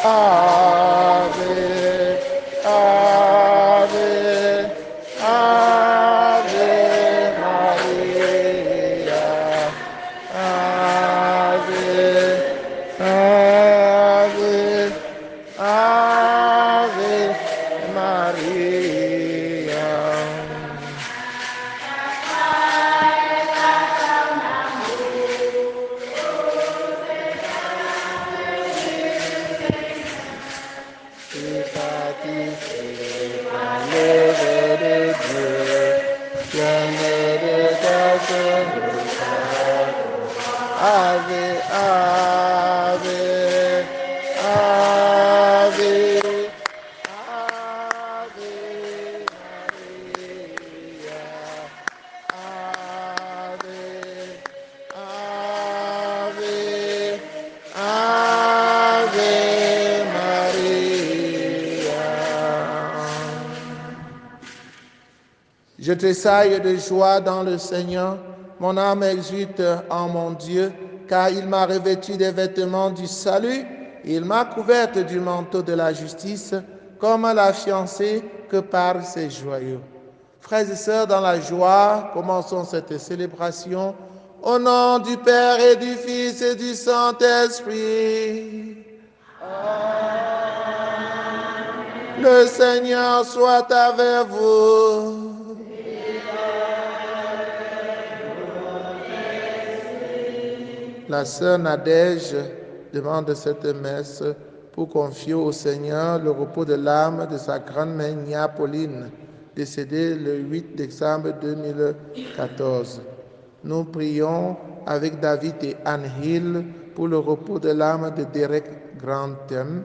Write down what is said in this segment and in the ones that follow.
Ave, Ave, Ave Maria. Ave, Ave, Ave Maria. Ave, Ave, Ave, Ave Maria. Ave, Ave, Ave Maria. Je tressaille de joie dans le Seigneur, mon âme exulte en mon Dieu, car il m'a revêtu des vêtements du salut, il m'a couverte du manteau de la justice, comme la fiancée que par ses joyaux. Frères et sœurs, dans la joie, commençons cette célébration au nom du Père et du Fils et du Saint-Esprit. Le Seigneur soit avec vous. La sœur Nadège demande cette messe pour confier au Seigneur le repos de l'âme de sa grand-mère Nia Pauline, décédée le 8 décembre 2014. Nous prions avec David et Anne Hill pour le repos de l'âme de Derek Grantham.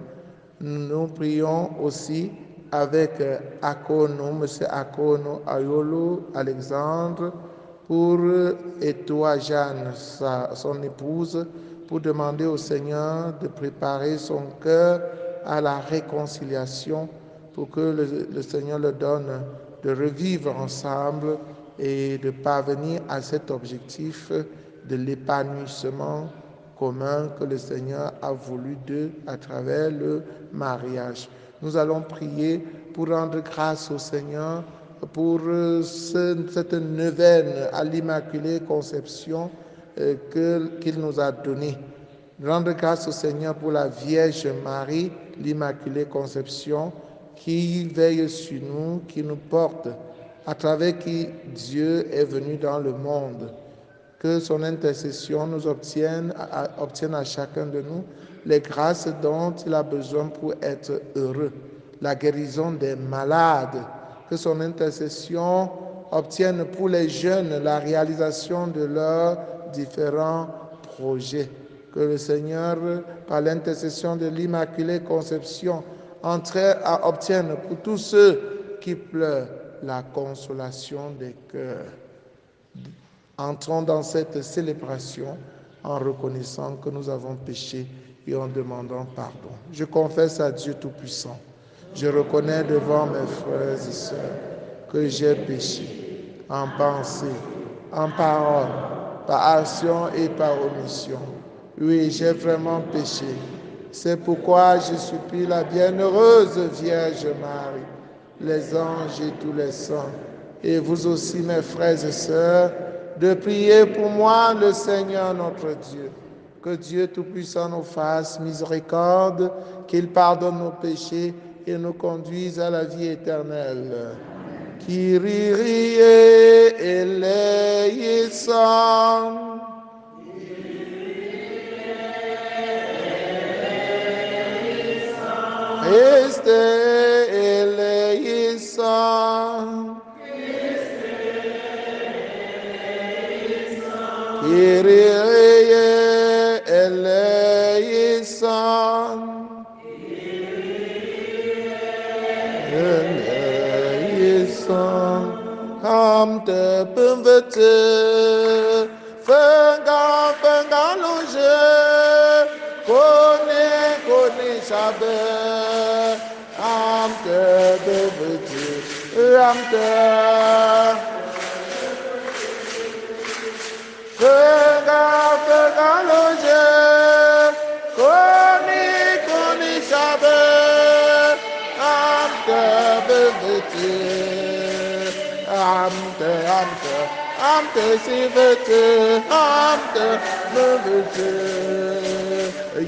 Nous prions aussi avec Akono, M. Akono Ayolo Alexandre, pour Etoa Jeanne, son épouse, pour demander au Seigneur de préparer son cœur à la réconciliation, pour que le Seigneur leur donne de revivre ensemble et de parvenir à cet objectif de l'épanouissement commun que le Seigneur a voulu d'eux à travers le mariage. Nous allons prier pour rendre grâce au Seigneur pour cette neuvaine à l'Immaculée Conception qu'il nous a donnée. Rendre grâce au Seigneur pour la Vierge Marie, l'Immaculée Conception, qui veille sur nous, qui nous porte, à travers qui Dieu est venu dans le monde. Que son intercession nous obtienne à chacun de nous les grâces dont il a besoin pour être heureux, la guérison des malades, que son intercession obtienne pour les jeunes la réalisation de leurs différents projets. Que le Seigneur, par l'intercession de l'Immaculée Conception, obtienne pour tous ceux qui pleurent la consolation des cœurs. Entrons dans cette célébration en reconnaissant que nous avons péché et en demandant pardon. Je confesse à Dieu Tout-Puissant. Je reconnais devant mes frères et sœurs que j'ai péché en pensée, en parole, par action et par omission. Oui, j'ai vraiment péché. C'est pourquoi je supplie la bienheureuse Vierge Marie, les anges et tous les saints, et vous aussi, mes frères et sœurs, de prier pour moi le Seigneur notre Dieu. Que Dieu Tout-Puissant nous fasse miséricorde, qu'il pardonne nos péchés et nous conduise à la vie éternelle. Kyrie eleison. Christe eleison. Kyrie eleison. Am te pânvăță, fănga loje, cone șabă, am te pânvăță, am te fănga loje, cone șabă, amte sivete, amte mevete,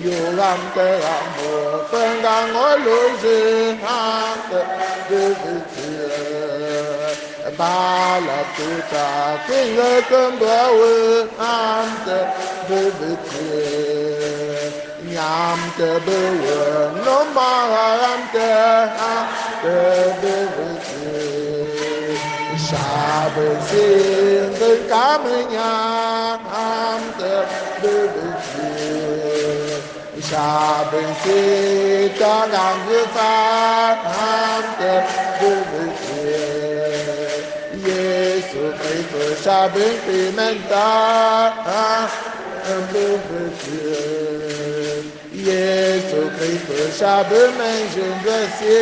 yo amte amo, fengang oloje, amte mevete. Bala tuta kinga kumbawe amte bebete nyamte bewe no maramte amte bebete shabe singe kamenya amte bebete shabe kita gangufa amte bebete Yesu Cristo sabe implementar Yesu Cristo sabe menjungasse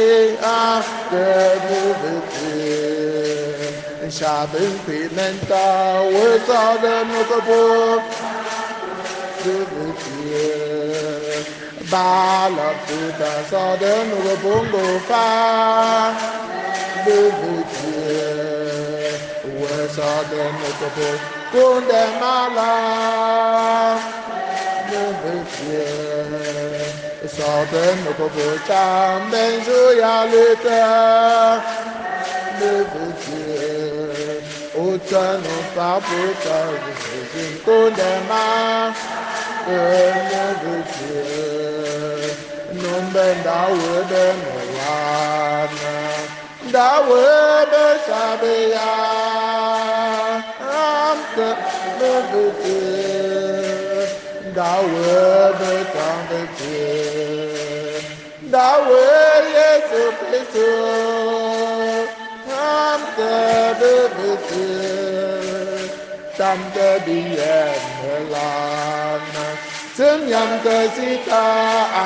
sabe implementar o saldo no corpo bala puta saldo no bongo fa Sade nokobo kunde mala Nebetie Sade nokobo chambenjo ya lute Nebetie Utano paputa kunde ma Nebetie Numbenda wede moyana Dawe besabeya amte mebete Dawe betambete Dawe Yesu Kristo amte mebete Tamte bien melana Senyamte sita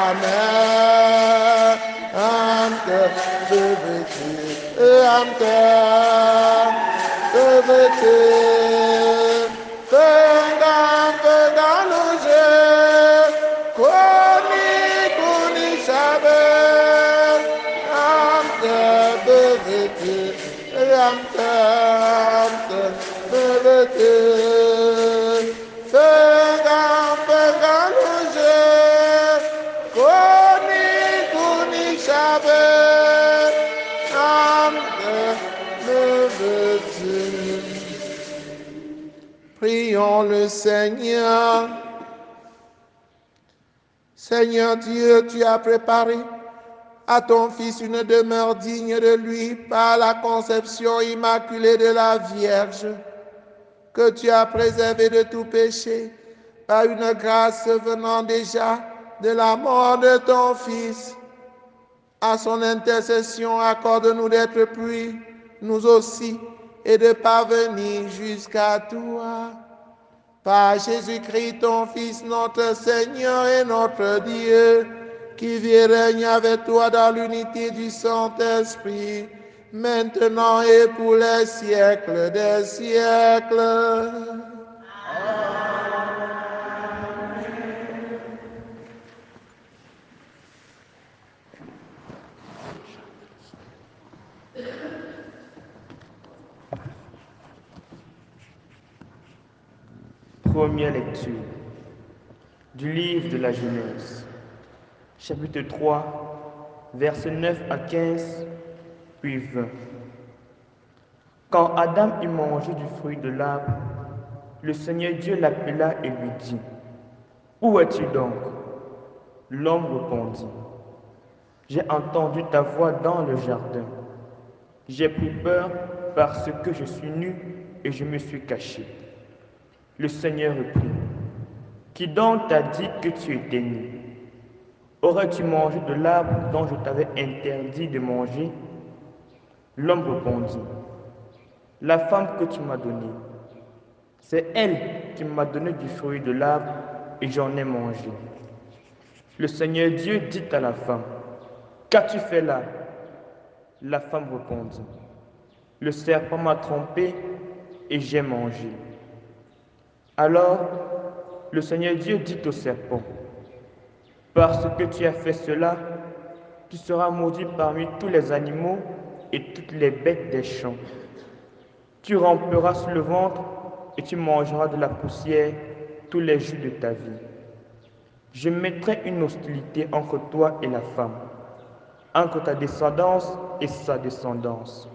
amen amte mebete amte mebete Fengan loje Koni sabe amte mebete amte mebete Fengan loje Koni sabe Prions le Seigneur. Seigneur Dieu, tu as préparé à ton Fils une demeure digne de lui par la conception immaculée de la Vierge, que tu as préservé de tout péché par une grâce venant déjà de la mort de ton Fils. À son intercession, accorde-nous d'être puis, nous aussi, et de parvenir jusqu'à toi. Par Jésus-Christ, ton Fils, notre Seigneur et notre Dieu, qui vit et règne avec toi dans l'unité du Saint-Esprit, maintenant et pour les siècles des siècles. Première lecture du livre de la Genèse, chapitre 3, versets 9 à 15, puis 20. Quand Adam eut mangé du fruit de l'arbre, le Seigneur Dieu l'appela et lui dit, « Où es-tu donc » L'homme répondit, « J'ai entendu ta voix dans le jardin. J'ai pris peur parce que je suis nu et je me suis caché. » Le Seigneur reprit, « Qui donc t'a dit que tu étais nu? Aurais-tu mangé de l'arbre dont je t'avais interdit de manger » L'homme répondit, « La femme que tu m'as donnée, c'est elle qui m'a donné du fruit de l'arbre et j'en ai mangé. » Le Seigneur Dieu dit à la femme, « Qu'as-tu fait là » La femme répondit, « Le serpent m'a trompé et j'ai mangé. » Alors, le Seigneur Dieu dit au serpent, « Parce que tu as fait cela, tu seras maudit parmi tous les animaux et toutes les bêtes des champs. Tu ramperas sur le ventre et tu mangeras de la poussière tous les jours de ta vie. Je mettrai une hostilité entre toi et la femme, entre ta descendance et sa descendance.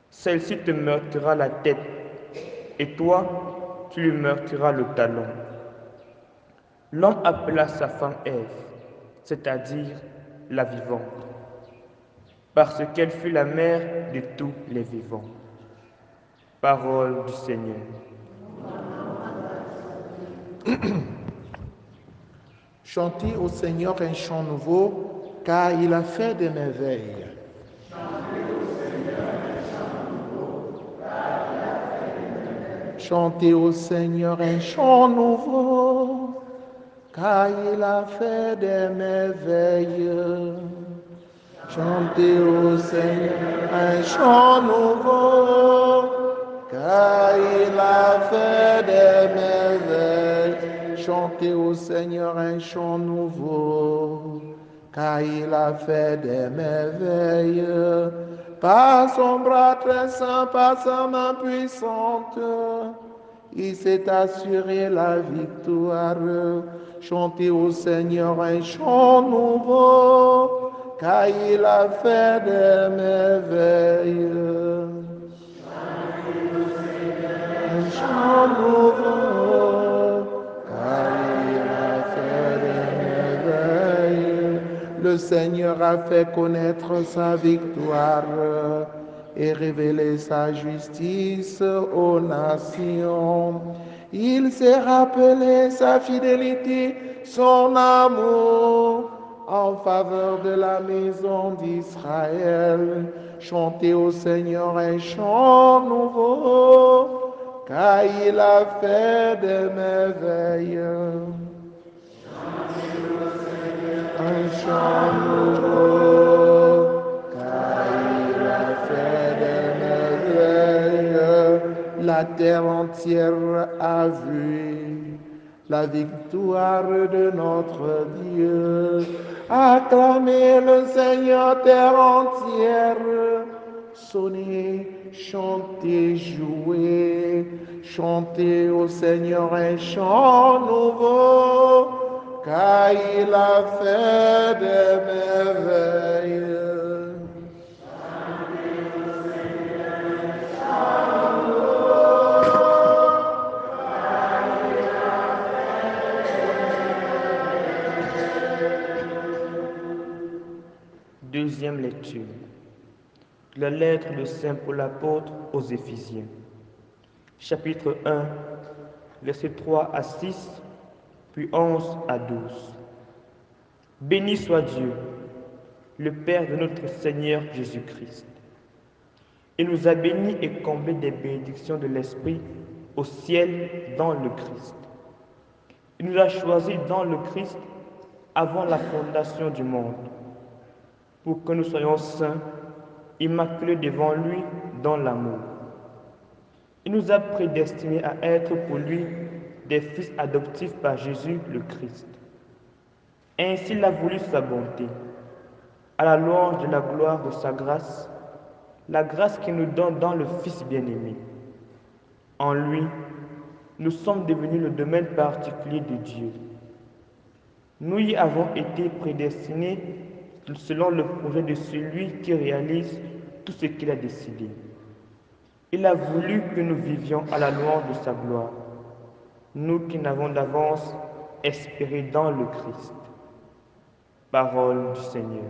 Celle-ci te meurtrira la tête, et toi, tu lui meurtriras le talon. L'homme appela sa femme Ève, c'est-à-dire la vivante, parce qu'elle fut la mère de tous les vivants. Parole du Seigneur. Chantez au Seigneur un chant nouveau, car il a fait des merveilles. Chantez au Seigneur un chant nouveau, car il a fait des merveilles. Chantez au Seigneur un chant nouveau, car il a fait des merveilles. Chantez au Seigneur un chant nouveau, car il a fait des merveilles. Par son bras très saint, par sa main puissante, il s'est assuré la victoire. Chantez au Seigneur un chant nouveau, car il a fait des merveilles. Un chant nouveau, car il a fait des merveilles. Le Seigneur a fait connaître sa victoire et révéler sa justice aux nations. Il s'est rappelé sa fidélité, son amour en faveur de la maison d'Israël. Chantez au Seigneur un chant nouveau, car il a fait des merveilles. Un chant nouveau, car il a fait des merveilles. La terre entière a vu la victoire de notre Dieu. Acclamez le Seigneur, terre entière. Sonnez, chantez, jouez. Chantez au Seigneur un chant nouveau, car il a fait des merveilles. Deuxième lecture. La lettre de Saint Paul apôtre aux Éphésiens. Chapitre 1, versets 3 à 6, puis 11 à 12. Béni soit Dieu, le Père de notre Seigneur Jésus-Christ. Il nous a bénis et comblés des bénédictions de l'Esprit au ciel dans le Christ. Il nous a choisis dans le Christ avant la fondation du monde, pour que nous soyons saints, immaculés devant lui dans l'amour. Il nous a prédestinés à être pour lui des fils adoptifs par Jésus le Christ. Ainsi il a voulu sa bonté, à la louange de la gloire de sa grâce, la grâce qu'il nous donne dans le Fils bien-aimé. En lui, nous sommes devenus le domaine particulier de Dieu. Nous y avons été prédestinés selon le projet de celui qui réalise tout ce qu'il a décidé. Il a voulu que nous vivions à la louange de sa gloire, nous qui n'avons d'avance espéré dans le Christ. Parole du Seigneur.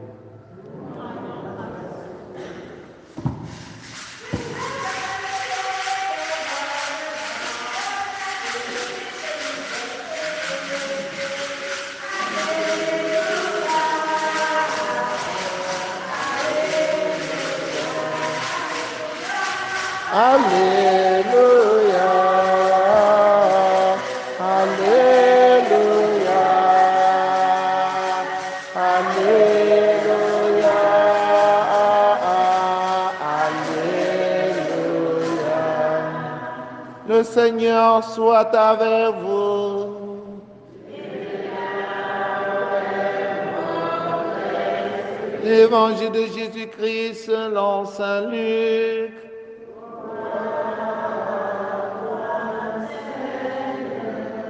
Alléluia, Alléluia, Alléluia, Alléluia. Le Seigneur soit avec vous. Évangile de Jésus-Christ selon Saint Luc.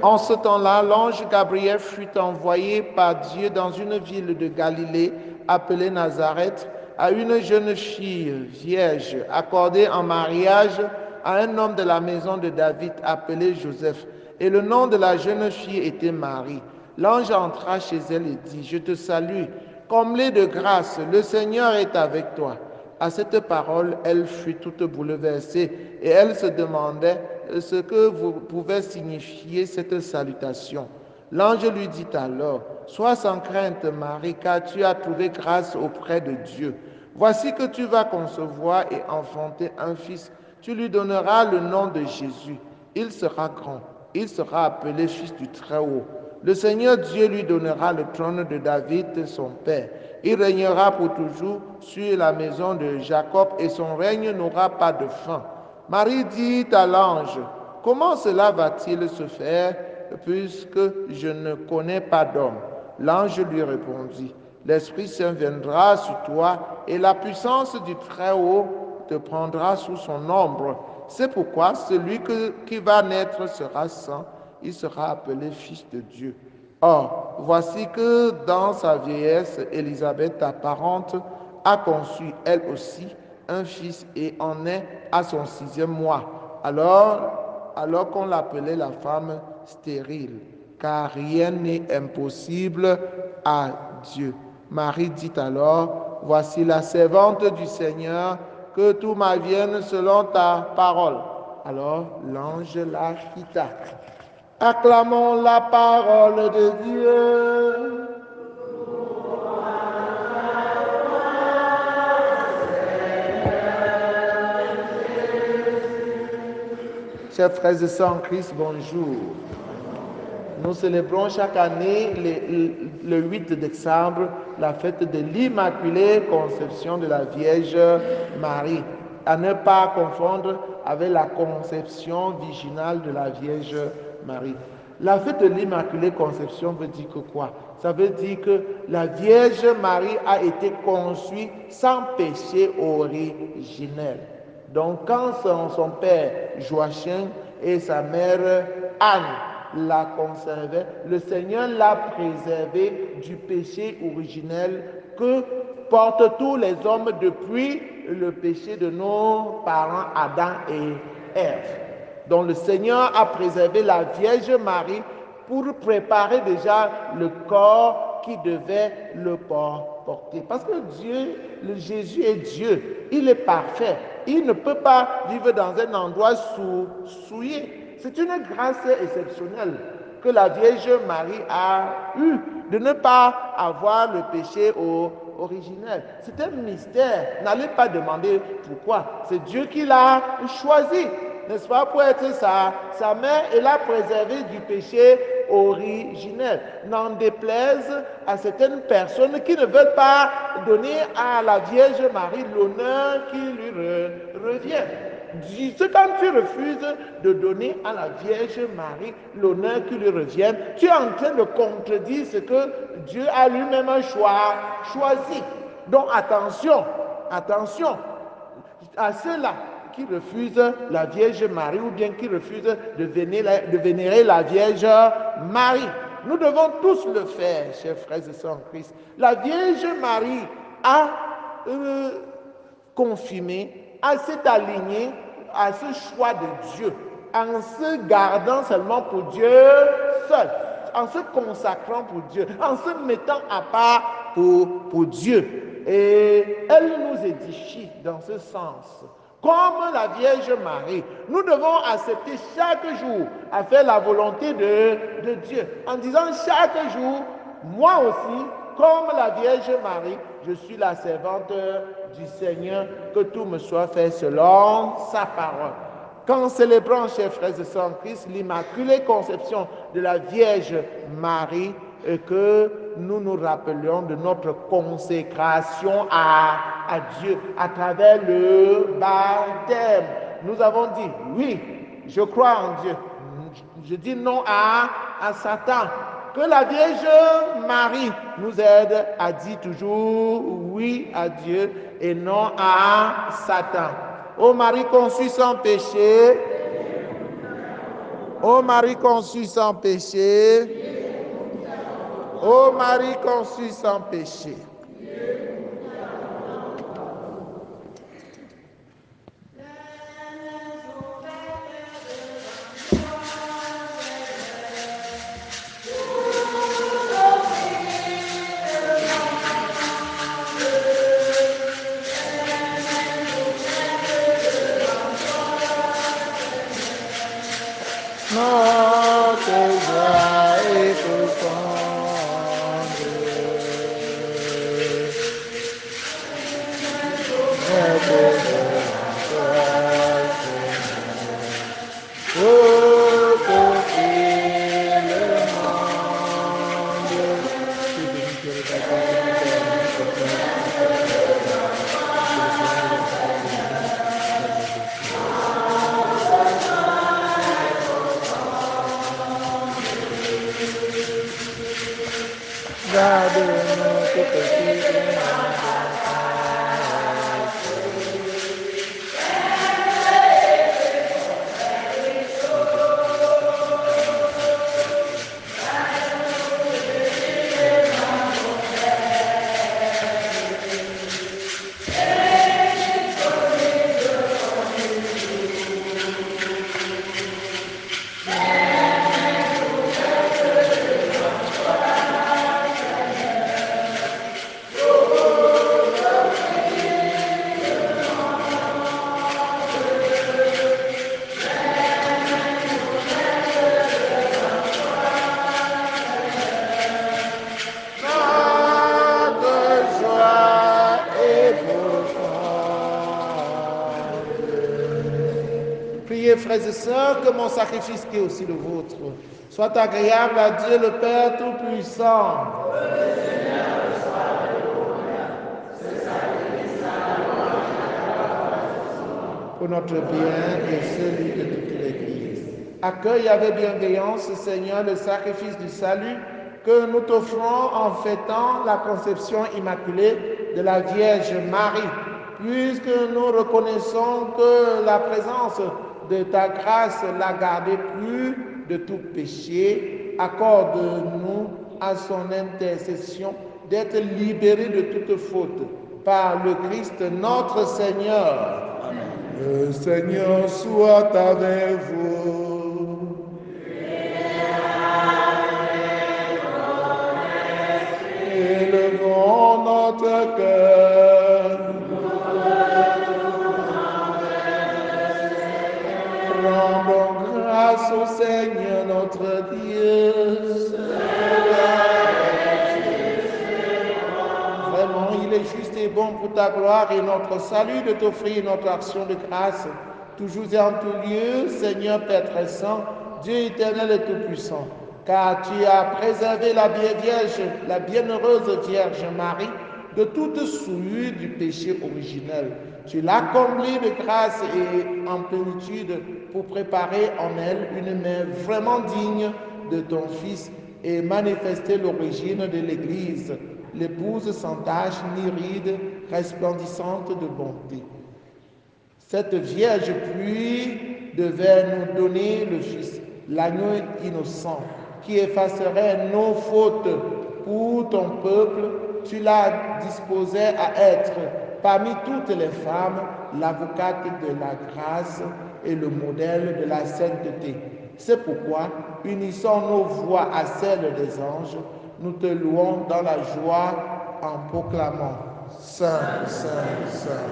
En ce temps-là, l'ange Gabriel fut envoyé par Dieu dans une ville de Galilée appelée Nazareth à une jeune fille vierge accordée en mariage à un homme de la maison de David appelé Joseph. Et le nom de la jeune fille était Marie. L'ange entra chez elle et dit, « Je te salue, comblée de grâce, le Seigneur est avec toi. » À cette parole, elle fut toute bouleversée et elle se demandait ce que pouvait signifier cette salutation. L'ange lui dit alors, « Sois sans crainte, Marie, car tu as trouvé grâce auprès de Dieu. Voici que tu vas concevoir et enfanter un fils. Tu lui donneras le nom de Jésus. Il sera grand. Il sera appelé Fils du Très-Haut. Le Seigneur Dieu lui donnera le trône de David, son père. Il régnera pour toujours sur la maison de Jacob et son règne n'aura pas de fin. » Marie dit à l'ange, « Comment cela va-t-il se faire puisque je ne connais pas d'homme ?» L'ange lui répondit, « L'Esprit Saint viendra sur toi et la puissance du Très-Haut te prendra sous son ombre. C'est pourquoi celui qui va naître sera saint, il sera appelé Fils de Dieu. Or, voici que dans sa vieillesse, Élisabeth, ta parente, a conçu elle aussi un fils et en est à son 6e mois, alors qu'on l'appelait la femme stérile, car rien n'est impossible à Dieu. Marie dit alors, « Voici la servante du Seigneur, que tout m'advienne selon ta parole. » Alors l'ange la quitta. Acclamons la parole de Dieu. Chers frères et sœurs en Christ, bonjour. Nous célébrons chaque année, le 8 décembre, la fête de l'Immaculée Conception de la Vierge Marie. À ne pas confondre avec la conception virginale de la Vierge Marie. La fête de l'Immaculée Conception veut dire que quoi? Ça veut dire que la Vierge Marie a été conçue sans péché originel. Donc quand son père Joachim et sa mère Anne la conservaient, le Seigneur l'a préservée du péché originel que portent tous les hommes depuis le péché de nos parents Adam et Ève. Donc le Seigneur a préservé la Vierge Marie pour préparer déjà le corps qui devait le porter. Parce que Jésus est Dieu, il est parfait. Il ne peut pas vivre dans un endroit souillé. C'est une grâce exceptionnelle que la Vierge Marie a eue de ne pas avoir le péché originel. C'est un mystère. N'allez pas demander pourquoi. C'est Dieu qui l'a choisi, n'est-ce pas, pour être sa mère et l'a préservée du péché originel. N'en déplaise à certaines personnes qui ne veulent pas donner à la Vierge Marie l'honneur qui lui revient. C'est quand tu refuses de donner à la Vierge Marie l'honneur qui lui revient, tu es en train de contredire ce que Dieu a lui-même choisi. Donc attention à ceux-là qui refusent la Vierge Marie ou bien qui refusent de vénérer la Vierge Marie. Nous devons tous le faire, chers frères et sœurs en Christ. La Vierge Marie a confirmé, à s'être alignée à ce choix de Dieu, en se gardant seulement pour Dieu seul, en se consacrant pour Dieu, en se mettant à part pour Dieu. Et elle nous édifie dans ce sens. Comme la Vierge Marie, nous devons accepter chaque jour à faire la volonté de Dieu, en disant chaque jour, moi aussi, comme la Vierge Marie, je suis la servante du Seigneur, que tout me soit fait selon sa parole. Quand célébrons, chers frères et sœurs en Christ, l'Immaculée Conception de la Vierge Marie, et que nous nous rappelions de notre consécration à Dieu à travers le baptême. Nous avons dit, oui, je crois en Dieu. Je dis non à Satan. Que la Vierge Marie nous aide à dire toujours oui à Dieu et non à Satan. Ô Marie conçue sans péché, Ô Marie conçue sans péché, ô Marie conçue sans péché. Notre joie est profonde. Notre joie, pour t'offrir le monde. Garde-nous tout petit. Priez, frères et sœurs, que mon sacrifice qui est aussi le vôtre soit agréable à Dieu le Père Tout-Puissant. Pour notre bien et celui de toute l'Église. Accueille avec bienveillance, Seigneur, le sacrifice du salut que nous t'offrons en fêtant la conception immaculée de la Vierge Marie, puisque nous reconnaissons que la présence de ta grâce l'a gardé pur de tout péché. Accorde-nous à son intercession d'être libérés de toute faute par le Christ notre Seigneur. Amen. Le Seigneur soit avec vous. Élevons notre cœur. Rendons grâce au Seigneur notre Dieu. Vraiment, il est juste et bon pour ta gloire et notre salut de t'offrir notre action de grâce, toujours et en tout lieu, Seigneur Père très saint, Dieu éternel et tout-puissant, car tu as préservé la bienheureuse Vierge Marie de toute souillure du péché originel. Tu l'as comblée de grâce et en plénitude pour préparer en elle une mère vraiment digne de ton Fils et manifester l'origine de l'Église, l'épouse sans tache ni ride, resplendissante de bonté. Cette Vierge puis devait nous donner le Fils, l'agneau innocent, qui effacerait nos fautes pour ton peuple. Tu l'as disposé à être, parmi toutes les femmes, l'avocate de la grâce et le modèle de la sainteté. C'est pourquoi, unissant nos voix à celles des anges, nous te louons dans la joie en proclamant « Saint, Saint, Saint ».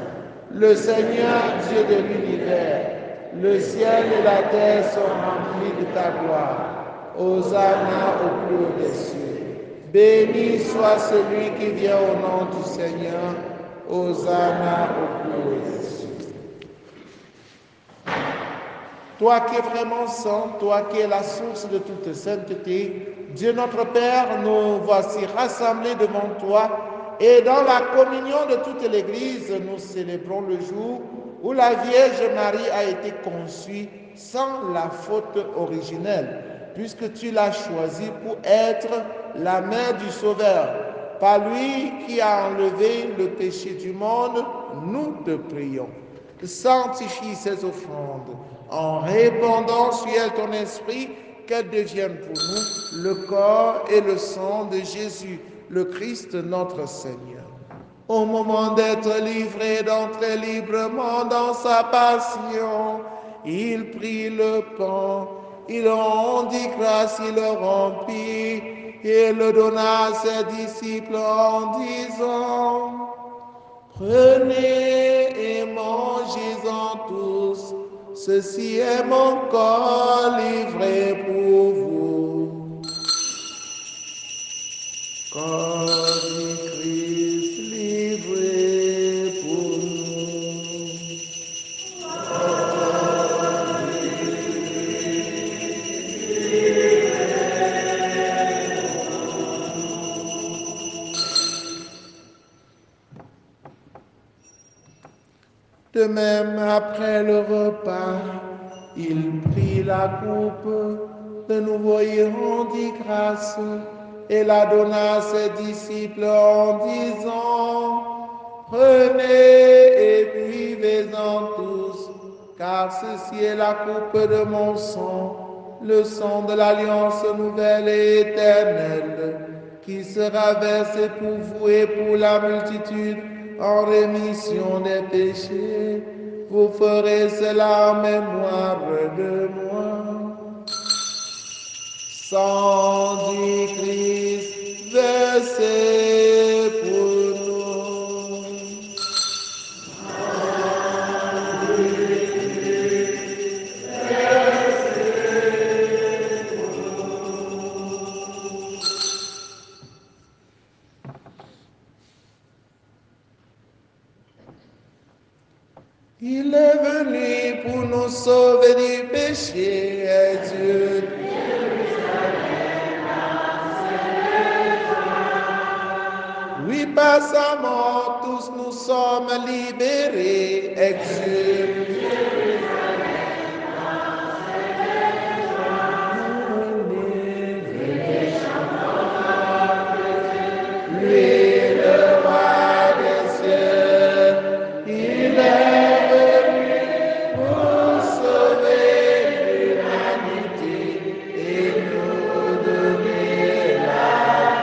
Le Seigneur, Dieu de l'univers, le ciel et la terre sont remplis de ta gloire. Hosanna au plus haut des cieux. Béni soit celui qui vient au nom du Seigneur. Hosanna au plus haut des cieux. Toi qui es vraiment saint, toi qui es la source de toute sainteté, Dieu notre Père, nous voici rassemblés devant toi et dans la communion de toute l'Église, nous célébrons le jour où la Vierge Marie a été conçue sans la faute originelle, puisque tu l'as choisie pour être la mère du Sauveur. Par lui qui a enlevé le péché du monde, nous te prions. Sanctifie ces offrandes en répandant sur elle ton esprit, qu'elle devienne pour nous le corps et le sang de Jésus, le Christ notre Seigneur. Au moment d'être livré, d'entrer librement dans sa passion, il prit le pain, il rendit grâce, il le rompit et le donna à ses disciples en disant: Prenez et mangez-en tous, ceci est mon corps livré pour vous. Corps du Christ livré pour nous. De même, après le repas, il prit la coupe, de nouveau il rendit grâce et la donna à ses disciples en disant: Prenez et buvez-en tous, car ceci est la coupe de mon sang, le sang de l'alliance nouvelle et éternelle, qui sera versé pour vous et pour la multitude en rémission des péchés. Vous ferez cela en mémoire de moi. Sang du Christ versé pour nous. Il est venu pour nous sauver du péché, et Dieu. Oui, par sa mort, tous nous sommes libérés, exulte. Lui, le roi des cieux, il est venu pour sauver l'humanité et nous donner la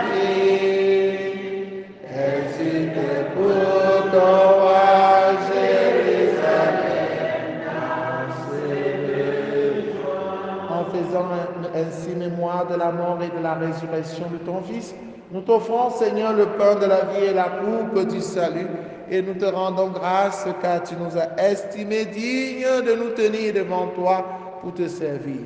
vie. Exulte pour ton roi Jérusalem, en faisant ainsi mémoire de la mort et de la résurrection de ton Fils, nous t'offrons, Seigneur, le pain de la vie et la coupe du salut, et nous te rendons grâce car tu nous as estimés dignes de nous tenir devant toi pour te servir.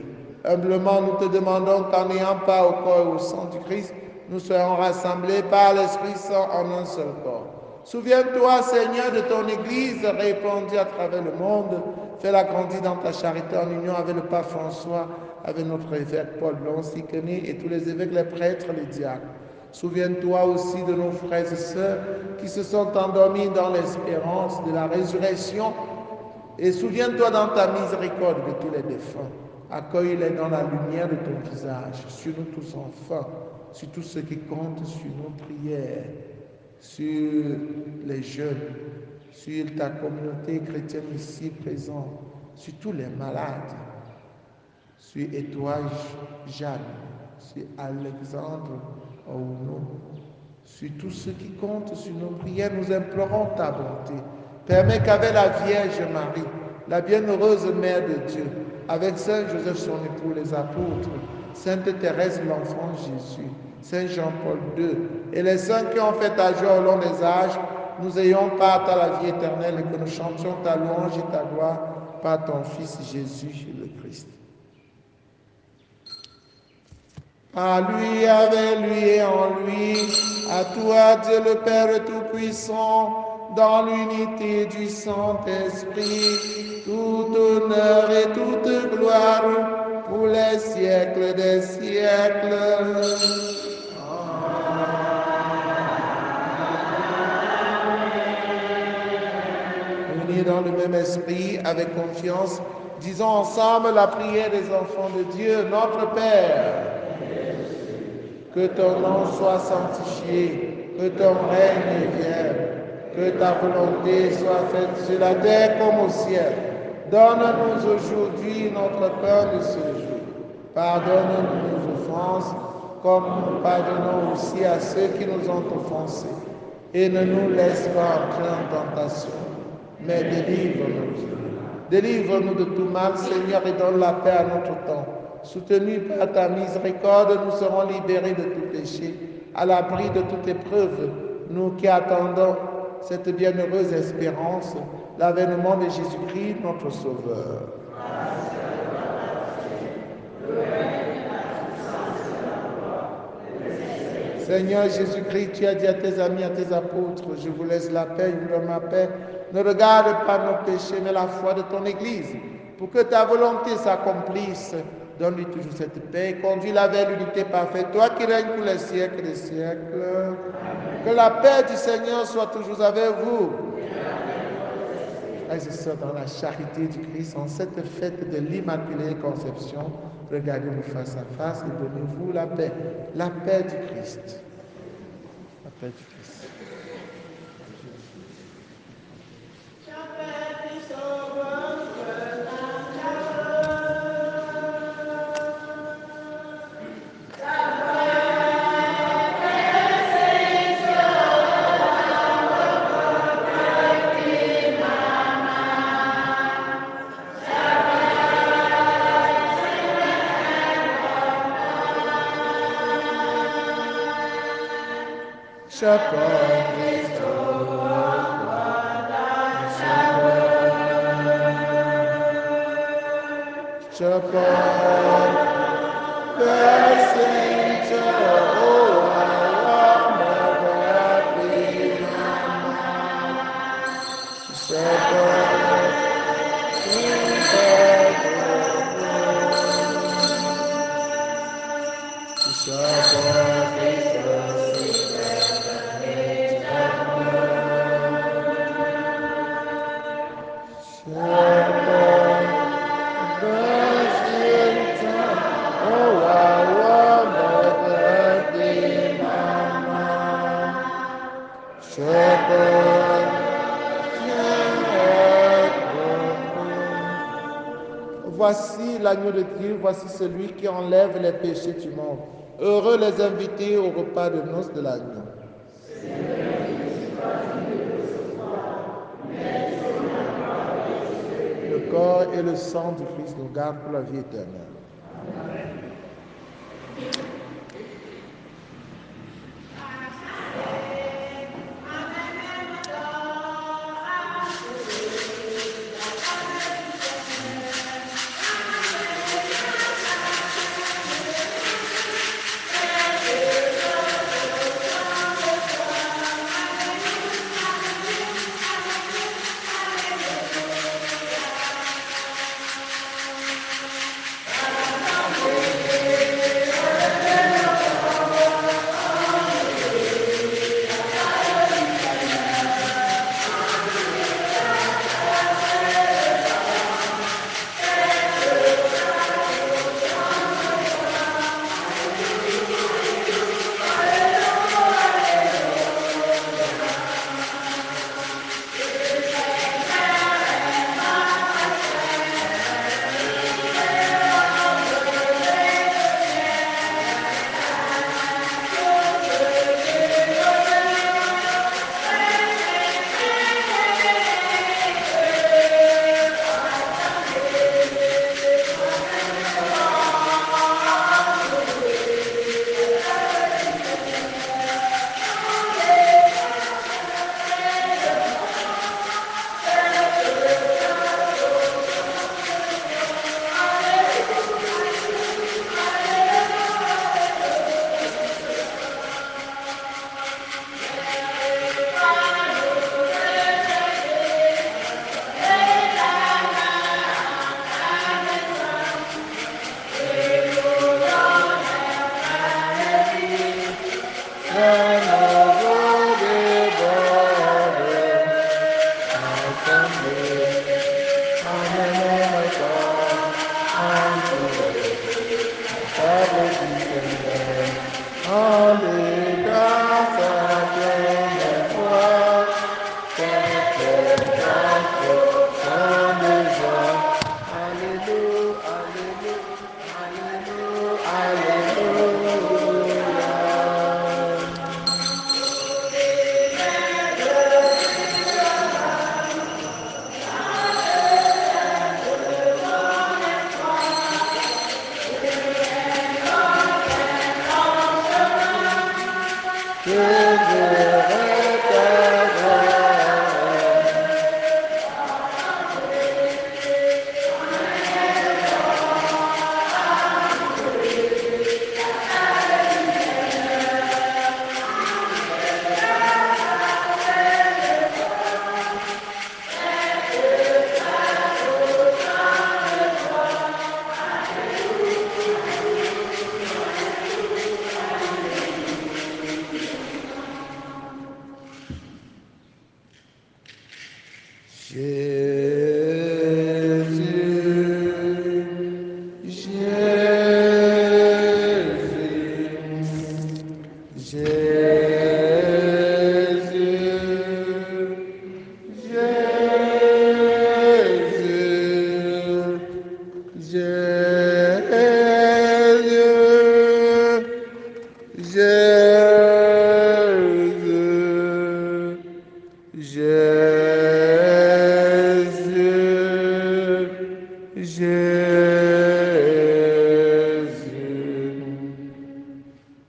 Humblement, nous te demandons qu'en n'ayant pas au corps et au sang du Christ, nous soyons rassemblés par l'Esprit Saint en un seul corps. Souviens-toi, Seigneur, de ton Église répandue à travers le monde. Fais-la grandir dans ta charité en union avec le pape François, avec notre évêque Paul Lonsiquené et tous les évêques, les prêtres, les diacres. Souviens-toi aussi de nos frères et sœurs qui se sont endormis dans l'espérance de la résurrection. Et souviens-toi dans ta miséricorde de tous les défunts. Accueille-les dans la lumière de ton visage, sur nous tous enfin, sur tous ceux qui comptent sur nos prières, sur les jeunes, sur ta communauté chrétienne ici présente, sur tous les malades, sur Étoile Jeanne, sur Alexandre Ouno, sur tous ceux qui comptent sur nos prières, nous implorons ta bonté. Permets qu'avec la Vierge Marie, la bienheureuse Mère de Dieu, avec Saint Joseph son époux, les apôtres, Sainte Thérèse l'enfant Jésus, Saint Jean-Paul II et les saints qui ont fait ta joie au long des âges, nous ayons part à la vie éternelle et que nous chantions ta louange et ta gloire par ton Fils Jésus le Christ. Par lui, avec lui et en lui, à toi Dieu le Père Tout-Puissant, dans l'unité du Saint-Esprit, tout honneur et toute gloire pour les siècles des siècles. Unis dans le même esprit, avec confiance, disons ensemble la prière des enfants de Dieu, notre Père. Que ton nom soit sanctifié, que ton règne vienne, que ta volonté soit faite sur la terre comme au ciel. Donne-nous aujourd'hui notre pain de ce jour. Pardonne-nous nos offenses, comme nous pardonnons aussi à ceux qui nous ont offensés. Et ne nous laisse pas entrer en tentation, mais délivre-nous. Délivre-nous de tout mal, Seigneur, et donne la paix à notre temps. Soutenus par ta miséricorde, nous serons libérés de tout péché, à l'abri de toute épreuve, nous qui attendons cette bienheureuse espérance, l'avènement de Jésus-Christ, notre Sauveur. Seigneur Jésus-Christ, tu as dit à tes amis, à tes apôtres, je vous laisse la paix, je vous donne ma paix. Ne regarde pas nos péchés, mais la foi de ton Église. Pour que ta volonté s'accomplisse, donne-lui toujours cette paix et conduis-la vers l'unité parfaite. Toi qui règnes pour les siècles des siècles. Que la paix du Seigneur soit toujours avec vous. Frères et sœurs, dans la charité du Christ, en cette fête de l'Immaculée Conception, regardez-vous face à face et donnez-vous la paix. La paix du Christ. La paix du Christ. Voici l'agneau de Dieu, voici celui qui enlève les péchés du monde. Heureux les invités au repas de noces de l'agneau. Le corps et le sang du Christ nous gardent pour la vie éternelle.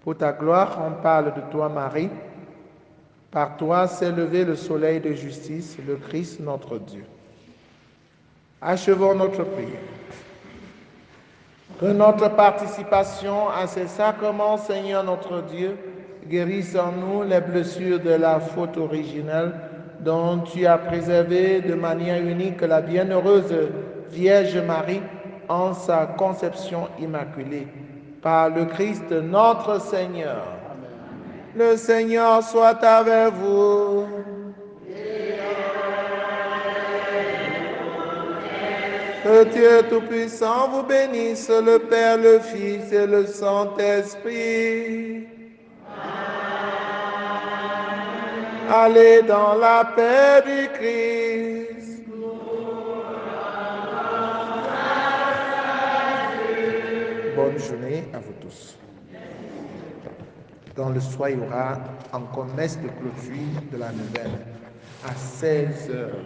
Pour ta gloire, on parle de toi, Marie. Par toi s'est levé le soleil de justice, le Christ notre Dieu. Achevons notre prière. Que notre participation à ces sacrements, Seigneur notre Dieu, guérisse en nous les blessures de la faute originelle dont tu as préservé de manière unique la bienheureuse Vierge Marie en sa conception immaculée. Par le Christ notre Seigneur. Le Seigneur soit avec vous. Que Dieu Tout-Puissant vous bénisse, le Père, le Fils et le Saint-Esprit. Allez dans la paix du Christ. Bonne journée à vous tous. Dans le soir, il y aura encore messe de clôture de la neuvaine à 16 heures.